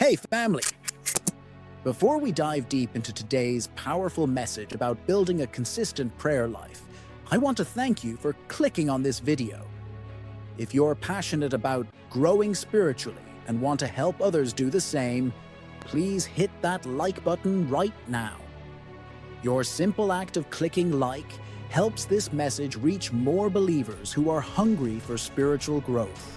Hey family! Before we dive deep into today's powerful message about building a consistent prayer life, I want to thank you for clicking on this video. If you're passionate about growing spiritually and want to help others do the same, please hit that like button right now. Your simple act of clicking like helps this message reach more believers who are hungry for spiritual growth.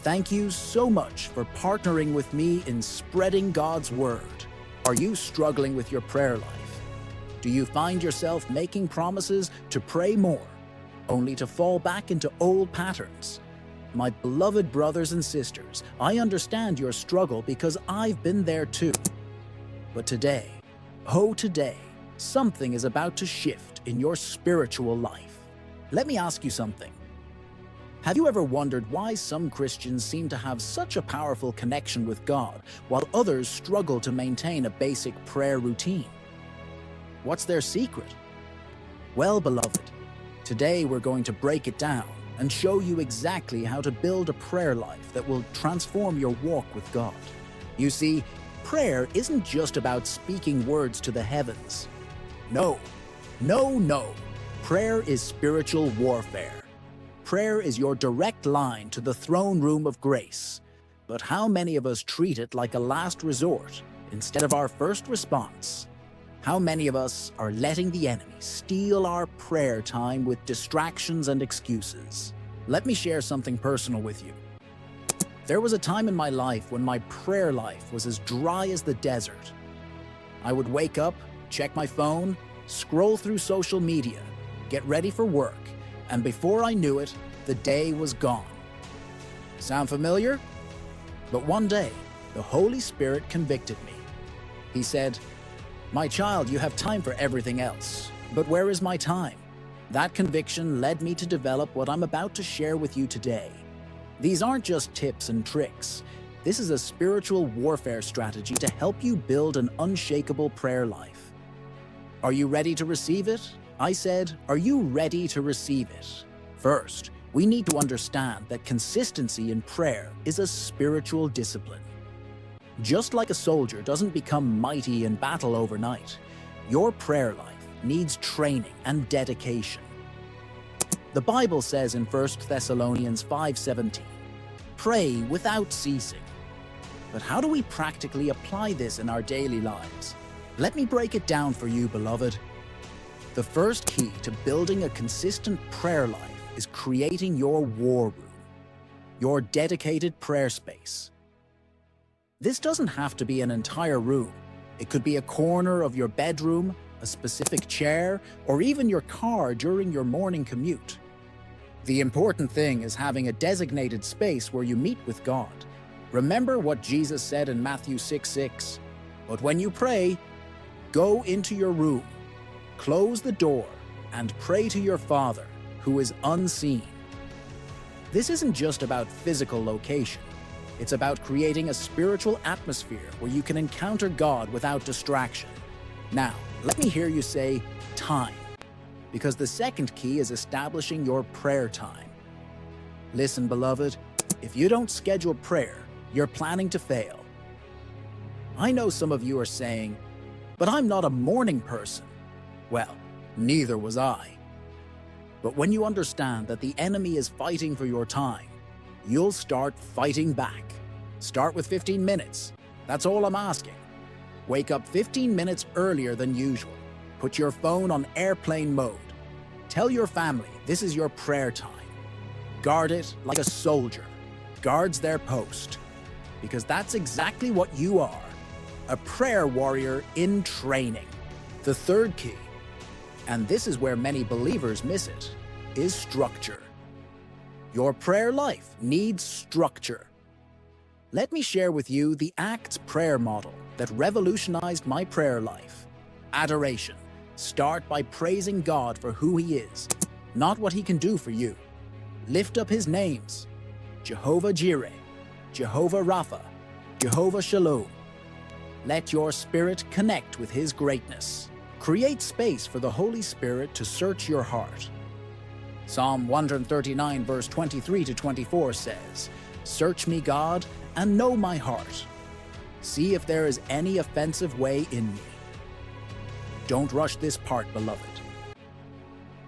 Thank you so much for partnering with me in spreading God's word. Are you struggling with your prayer life? Do you find yourself making promises to pray more, only to fall back into old patterns? My beloved brothers and sisters, I understand your struggle because I've been there too. But today, today, something is about to shift in your spiritual life. Let me ask you something. Have you ever wondered why some Christians seem to have such a powerful connection with God, while others struggle to maintain a basic prayer routine? What's their secret? Well, beloved, today we're going to break it down and show you exactly how to build a prayer life that will transform your walk with God. You see, prayer isn't just about speaking words to the heavens. No. Prayer is spiritual warfare. Prayer is your direct line to the throne room of grace. But how many of us treat it like a last resort instead of our first response? How many of us are letting the enemy steal our prayer time with distractions and excuses? Let me share something personal with you. There was a time in my life when my prayer life was as dry as the desert. I would wake up, check my phone, scroll through social media, get ready for work, and before I knew it, the day was gone. Sound familiar? But one day, the Holy Spirit convicted me. He said, "My child, you have time for everything else, but where is my time?" That conviction led me to develop what I'm about to share with you today. These aren't just tips and tricks. This is a spiritual warfare strategy to help you build an unshakable prayer life. Are you ready to receive it? I said, are you ready to receive it? First, we need to understand that consistency in prayer is a spiritual discipline. Just like a soldier doesn't become mighty in battle overnight, your prayer life needs training and dedication. The Bible says in 1 Thessalonians 5:17, "Pray without ceasing." But how do we practically apply this in our daily lives? Let me break it down for you, beloved. The first key to building a consistent prayer life is creating your war room, your dedicated prayer space. This doesn't have to be an entire room. It could be a corner of your bedroom, a specific chair, or even your car during your morning commute. The important thing is having a designated space where you meet with God. Remember what Jesus said in Matthew 6:6, "But when you pray, go into your room, close the door, and pray to your Father, who is unseen." This isn't just about physical location. It's about creating a spiritual atmosphere where you can encounter God without distraction. Now, let me hear you say, time, because the second key is establishing your prayer time. Listen, beloved, if you don't schedule prayer, you're planning to fail. I know some of you are saying, "But I'm not a morning person." Well, neither was I. But when you understand that the enemy is fighting for your time, you'll start fighting back. Start with 15 minutes. That's all I'm asking. Wake up 15 minutes earlier than usual. Put your phone on airplane mode. Tell your family this is your prayer time. Guard it like a soldier guards their post, because that's exactly what you are, a prayer warrior in training. The third key, and this is where many believers miss it, is structure. Your prayer life needs structure. Let me share with you the Acts prayer model that revolutionized my prayer life. Adoration. Start by praising God for who He is, not what He can do for you. Lift up His names: Jehovah Jireh, Jehovah Rapha, Jehovah Shalom. Let your spirit connect with His greatness. Create space for the Holy Spirit to search your heart. Psalm 139 verse 23 to 24 says, "Search me, God, and know my heart. See if there is any offensive way in me. Don't rush this part, beloved.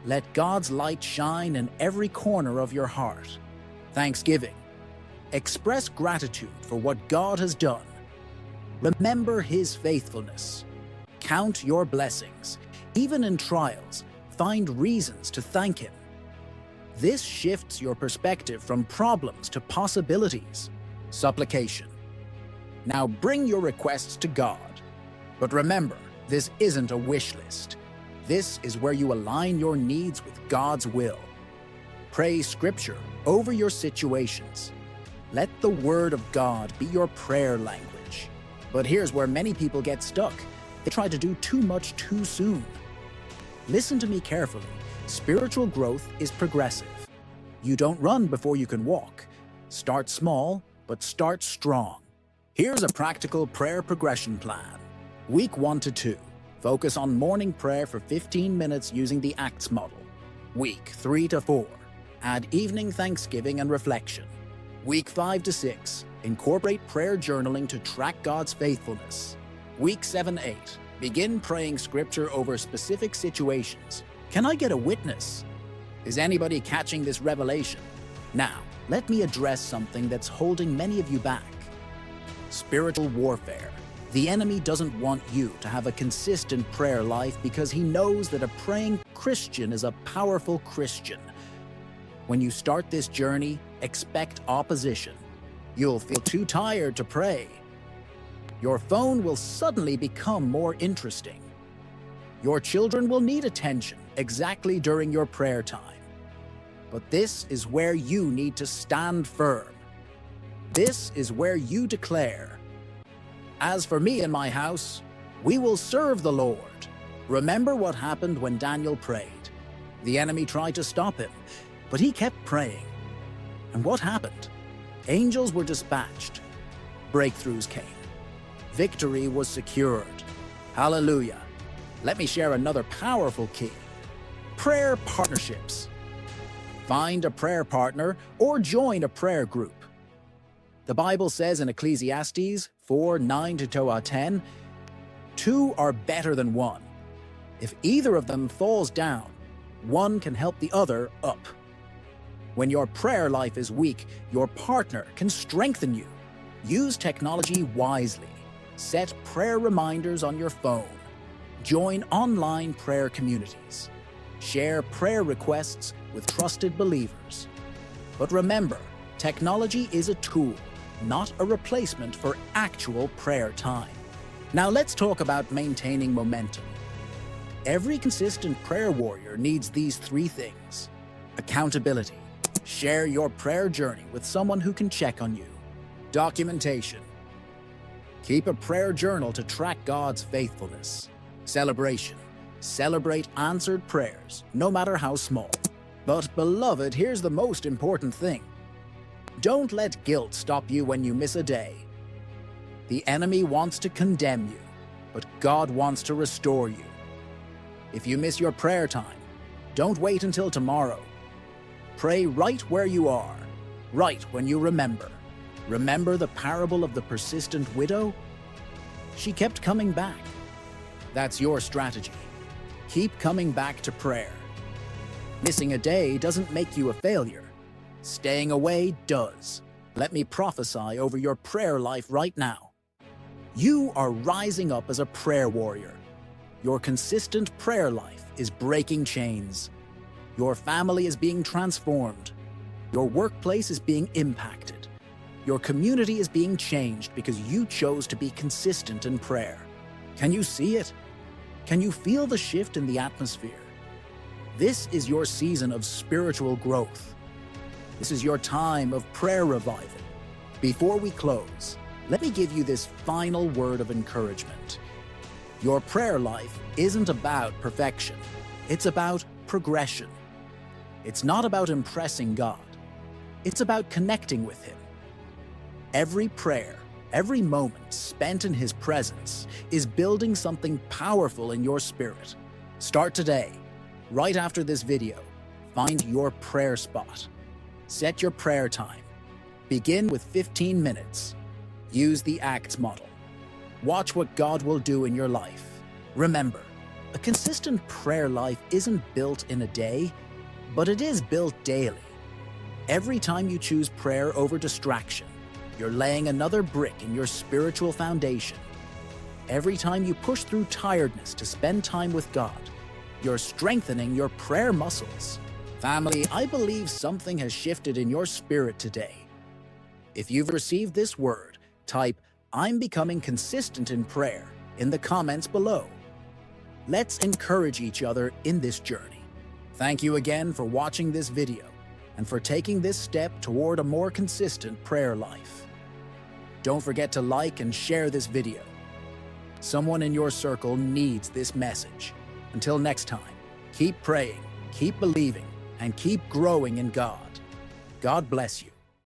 Let God's light shine in every corner of your heart. Thanksgiving. Express gratitude for what God has done. Remember His faithfulness. Count your blessings. Even in trials, find reasons to thank Him. This shifts your perspective from problems to possibilities. Supplication. Now bring your requests to God. But remember, this isn't a wish list. This is where you align your needs with God's will. Pray Scripture over your situations. Let the Word of God be your prayer language. But here's where many people get stuck. They try to do too much too soon. Listen to me carefully. Spiritual growth is progressive. You don't run before you can walk. Start small, but start strong. Here's a practical prayer progression plan. Week 1 to 2. Focus on morning prayer for 15 minutes using the ACTS model. Week 3 to 4. Add evening thanksgiving and reflection. Week 5 to 6. Incorporate prayer journaling to track God's faithfulness. Week 7-8. Begin praying Scripture over specific situations. Can I get a witness? Is anybody catching this revelation? Now, let me address something that's holding many of you back. Spiritual warfare. The enemy doesn't want you to have a consistent prayer life because he knows that a praying Christian is a powerful Christian. When you start this journey, expect opposition. You'll feel too tired to pray. Your phone will suddenly become more interesting. Your children will need attention exactly during your prayer time. But this is where you need to stand firm. This is where you declare, "As for me and my house, we will serve the Lord." Remember what happened when Daniel prayed. The enemy tried to stop him, but he kept praying. And what happened? Angels were dispatched. Breakthroughs came. Victory was secured. Hallelujah. Let me share another powerful key. Prayer partnerships. Find a prayer partner or join a prayer group. The Bible says in Ecclesiastes 4:9-10, "Two are better than one. If either of them falls down, one can help the other up." When your prayer life is weak, your partner can strengthen you. Use technology wisely. Set prayer reminders on your phone. Join online prayer communities. Share prayer requests with trusted believers. But remember, technology is a tool, not a replacement for actual prayer time. Now let's talk about maintaining momentum. Every consistent prayer warrior needs these 3 things. Accountability. Share your prayer journey with someone who can check on you. Documentation. Keep a prayer journal to track God's faithfulness. Celebration. Celebrate answered prayers, no matter how small. But beloved, here's the most important thing. Don't let guilt stop you when you miss a day. The enemy wants to condemn you, but God wants to restore you. If you miss your prayer time, don't wait until tomorrow. Pray right where you are, right when you remember. Remember the parable of the persistent widow? She kept coming back. That's your strategy. Keep coming back to prayer. Missing a day doesn't make you a failure. Staying away does. Let me prophesy over your prayer life right now. You are rising up as a prayer warrior. Your consistent prayer life is breaking chains. Your family is being transformed. Your workplace is being impacted. Your community is being changed because you chose to be consistent in prayer. Can you see it? Can you feel the shift in the atmosphere? This is your season of spiritual growth. This is your time of prayer revival. Before we close, let me give you this final word of encouragement. Your prayer life isn't about perfection. It's about progression. It's not about impressing God. It's about connecting with Him. Every prayer, every moment spent in His presence is building something powerful in your spirit. Start today. Right after this video, find your prayer spot. Set your prayer time. Begin with 15 minutes. Use the ACTS model. Watch what God will do in your life. Remember, a consistent prayer life isn't built in a day, but it is built daily. Every time you choose prayer over distraction, you're laying another brick in your spiritual foundation. Every time you push through tiredness to spend time with God, you're strengthening your prayer muscles. Family, I believe something has shifted in your spirit today. If you've received this word, type, "I'm becoming consistent in prayer," in the comments below. Let's encourage each other in this journey. Thank you again for watching this video and for taking this step toward a more consistent prayer life. Don't forget to like and share this video. Someone in your circle needs this message. Until next time, keep praying, keep believing, and keep growing in God. God bless you.